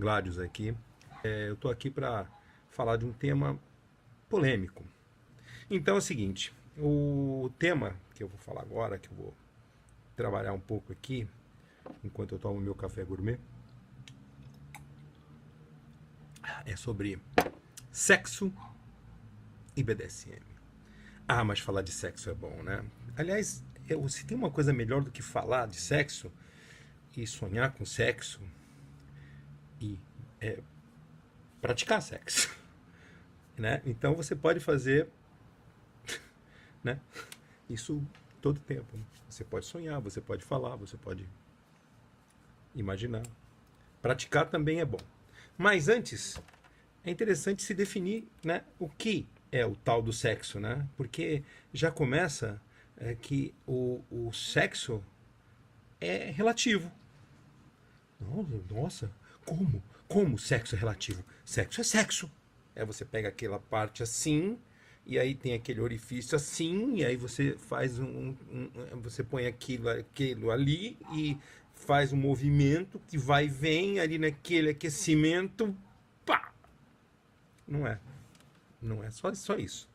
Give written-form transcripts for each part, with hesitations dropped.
Gládios aqui. Eu estou aqui para falar de um tema polêmico. Então é o seguinte, o tema que eu vou falar agora, que eu vou trabalhar um pouco aqui, enquanto eu tomo meu café gourmet, é sobre sexo e BDSM. Ah, mas falar de sexo é bom, né? Aliás, se tem uma coisa melhor do que falar de sexo e sonhar com sexo e praticar sexo, né? Então você pode fazer, né? Isso todo tempo. Você pode sonhar, você pode falar, você pode imaginar. Praticar também é bom. Mas antes, é interessante se definir, né, o que é o tal do sexo, né? Porque já começa que o sexo é relativo. Nossa, como? Como sexo é relativo? Sexo é sexo. Você pega aquela parte assim, e aí tem aquele orifício assim, e aí você faz você põe aquilo ali e faz um movimento que vai e vem ali naquele aquecimento. Pá! Não é. Não é só isso.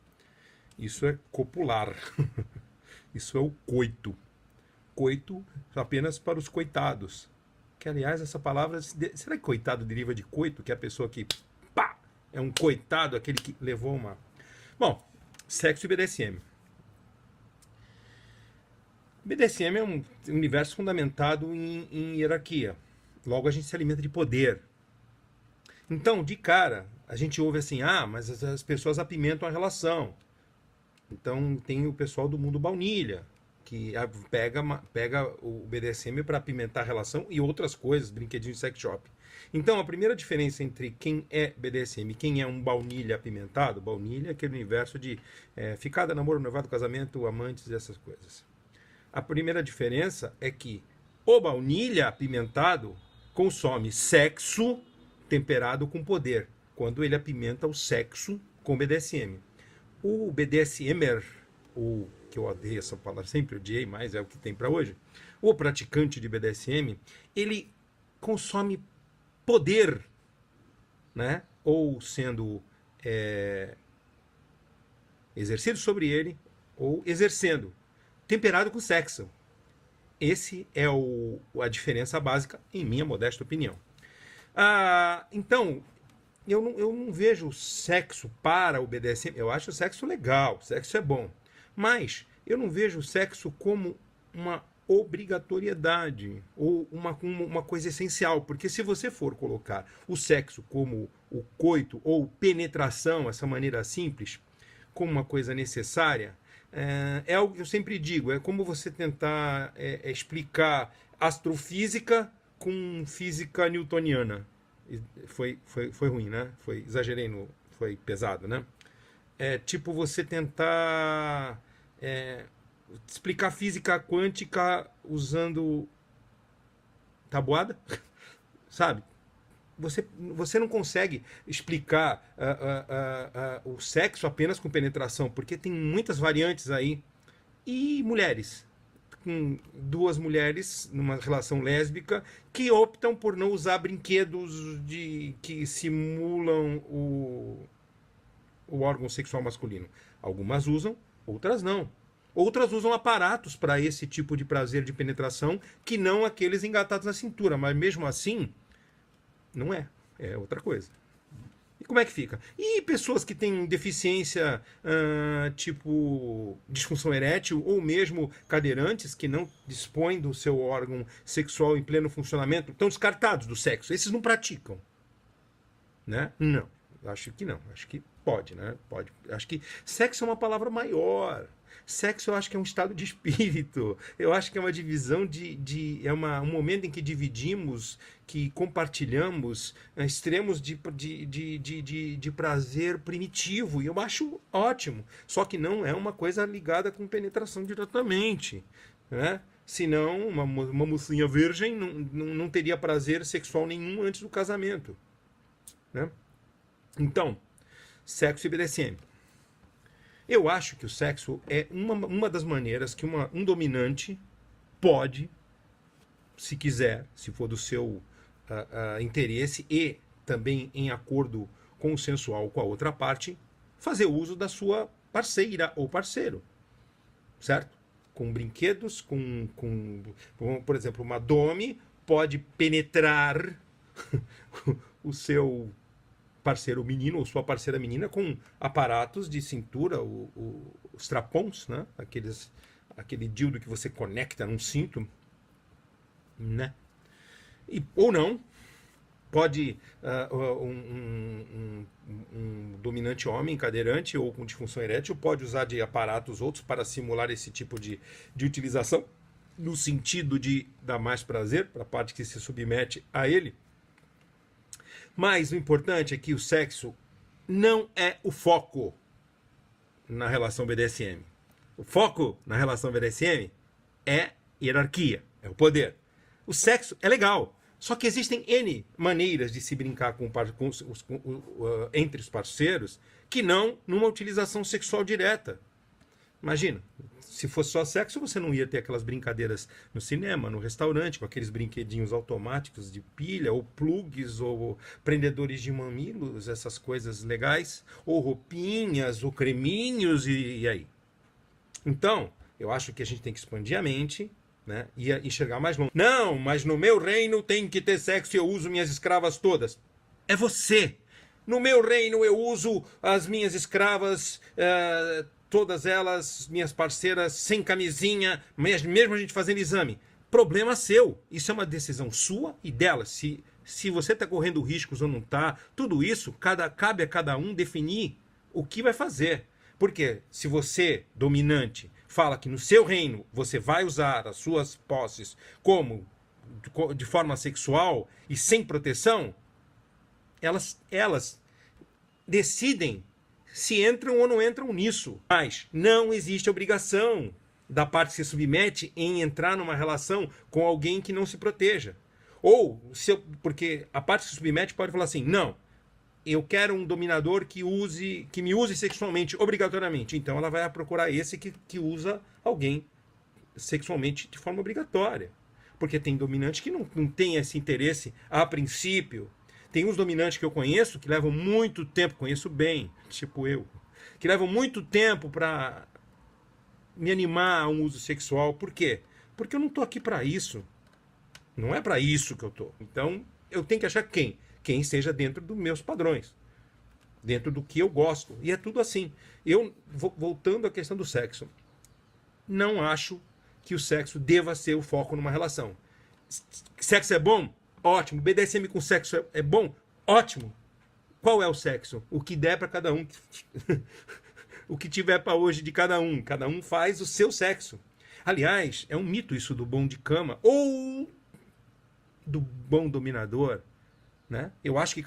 Isso é copular. Isso é o coito. Coito apenas para os coitados. Que, aliás, essa palavra... Será que coitado deriva de coito? Que é a pessoa que... Pá! É um coitado, aquele que levou uma... Bom, sexo e BDSM. BDSM é um universo fundamentado em hierarquia. Logo, a gente se alimenta de poder. Então, de cara, a gente ouve assim, mas as pessoas apimentam a relação. Então, tem o pessoal do mundo baunilha, que pega o BDSM para apimentar a relação e outras coisas, brinquedinhos de sex shop. Então, a primeira diferença entre quem é BDSM e quem é um baunilha apimentado, baunilha é aquele universo de ficada, namoro, noivado, casamento, amantes e essas coisas. A primeira diferença é que o baunilha apimentado consome sexo temperado com poder, quando ele apimenta o sexo com BDSM. O BDSMer, o que eu odeio essa palavra, sempre odiei, mas é o que tem para hoje, o praticante de BDSM, ele consome poder, né? Ou sendo exercido sobre ele, ou exercendo, temperado com sexo. Esse é a diferença básica, em minha modesta opinião. Então, eu não vejo sexo para o BDSM. Eu acho o sexo legal, sexo é bom. Mas eu não vejo o sexo como uma obrigatoriedade ou uma coisa essencial. Porque se você for colocar o sexo como o coito ou penetração, essa maneira simples, como uma coisa necessária, é algo que eu sempre digo, é como você tentar explicar astrofísica com física newtoniana. Foi ruim, né? Exagerei, foi pesado, né? É tipo você tentar explicar física quântica usando tabuada, sabe? Você não consegue explicar o sexo apenas com penetração, porque tem muitas variantes aí. E mulheres, com duas mulheres numa relação lésbica que optam por não usar brinquedos que simulam o órgão sexual masculino. Algumas usam, outras não. Outras usam aparatos para esse tipo de prazer de penetração que não aqueles engatados na cintura, mas mesmo assim não é. É outra coisa. E como é que fica? E pessoas que têm deficiência, tipo disfunção erétil, ou mesmo cadeirantes que não dispõem do seu órgão sexual em pleno funcionamento, estão descartados do sexo. Esses não praticam. Né? Não. Acho que não. Acho que pode, né? Pode. Acho que sexo é uma palavra maior. Sexo eu acho que é um estado de espírito. Eu acho que é uma divisão um momento em que dividimos, que compartilhamos extremos de prazer primitivo. E eu acho ótimo. Só que não é uma coisa ligada com penetração diretamente. Né? Senão, uma mocinha virgem não teria prazer sexual nenhum antes do casamento. Né? Então, sexo e BDSM. Eu acho que o sexo é uma das maneiras que um dominante pode, se quiser, se for do seu interesse e também em acordo consensual com a outra parte, fazer uso da sua parceira ou parceiro, certo? Com brinquedos, por exemplo, uma dome pode penetrar o seu parceiro menino ou sua parceira menina com aparatos de cintura, os trapons, né? Aquele dildo que você conecta num cinto, né? Ou não, pode um dominante homem cadeirante ou com disfunção erétil pode usar de aparatos outros para simular esse tipo de utilização, no sentido de dar mais prazer para a parte que se submete a ele. Mas o importante é que o sexo não é o foco na relação BDSM. O foco na relação BDSM é hierarquia, é o poder. O sexo é legal, só que existem N maneiras de se brincar entre os parceiros que não numa utilização sexual direta. Imagina, se fosse só sexo, você não ia ter aquelas brincadeiras no cinema, no restaurante, com aqueles brinquedinhos automáticos de pilha, ou plugs, ou prendedores de mamilos, essas coisas legais, ou roupinhas, ou creminhos, e aí. Então, eu acho que a gente tem que expandir a mente, né, e enxergar mais longe. Não, mas no meu reino tem que ter sexo e eu uso minhas escravas todas. É você. No meu reino eu uso as minhas escravas, todas elas, minhas parceiras, sem camisinha, mesmo a gente fazendo exame. Problema seu. Isso é uma decisão sua e dela. Se você está correndo riscos ou não está, tudo isso cabe a cada um definir o que vai fazer. Porque se você, dominante, fala que no seu reino você vai usar as suas posses de forma sexual e sem proteção, elas decidem se entram ou não entram nisso. Mas não existe obrigação da parte que se submete em entrar numa relação com alguém que não se proteja. Ou, porque a parte que se submete pode falar assim, não, eu quero um dominador que me use sexualmente, obrigatoriamente. Então ela vai procurar esse que usa alguém sexualmente de forma obrigatória. Porque tem dominante que não tem esse interesse a princípio. Tem uns dominantes que eu conheço que levam muito tempo, conheço bem, tipo eu, que levam muito tempo para me animar a um uso sexual. Por quê? Porque eu não estou aqui para isso. Não é para isso que eu estou. Então eu tenho que achar quem esteja dentro dos meus padrões, dentro do que eu gosto. E é tudo assim. Eu, voltando à questão do sexo, não acho que o sexo deva ser o foco numa relação. Sexo é bom? Ótimo. BDSM com sexo é bom? Ótimo. Qual é o sexo? O que der para cada um. O que tiver para hoje de cada um. Cada um faz o seu sexo. Aliás, é um mito isso do bom de cama ou do bom dominador. Né? Eu acho que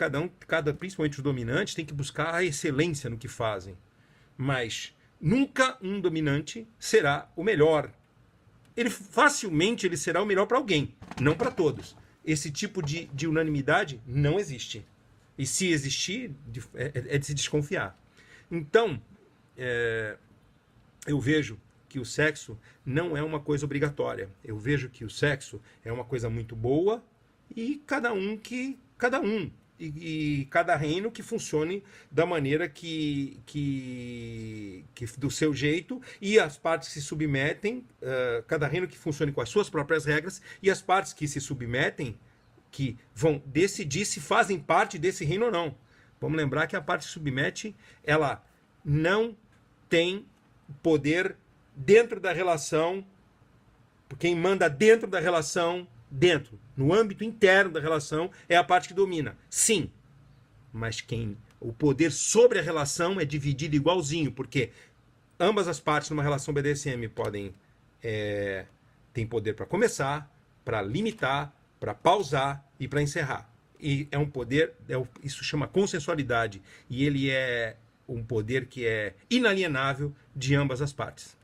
principalmente os dominantes, tem que buscar a excelência no que fazem. Mas nunca um dominante será o melhor. Facilmente ele será o melhor para alguém, não para todos. Esse tipo de unanimidade não existe. E se existir, é de se desconfiar. Então, eu vejo que o sexo não é uma coisa obrigatória. Eu vejo que o sexo é uma coisa muito boa e cada um e cada reino que funcione da maneira que do seu jeito, e as partes que se submetem, cada reino que funcione com as suas próprias regras, e as partes que se submetem que vão decidir se fazem parte desse reino ou não. Vamos lembrar que a parte que se submete, ela não tem poder dentro da relação, quem manda dentro da relação, no âmbito interno da relação, é a parte que domina. Sim, mas o poder sobre a relação é dividido igualzinho, porque ambas as partes numa relação BDSM têm poder para começar, para limitar, para pausar e para encerrar. E é um poder, isso chama consensualidade, e ele é um poder que é inalienável de ambas as partes.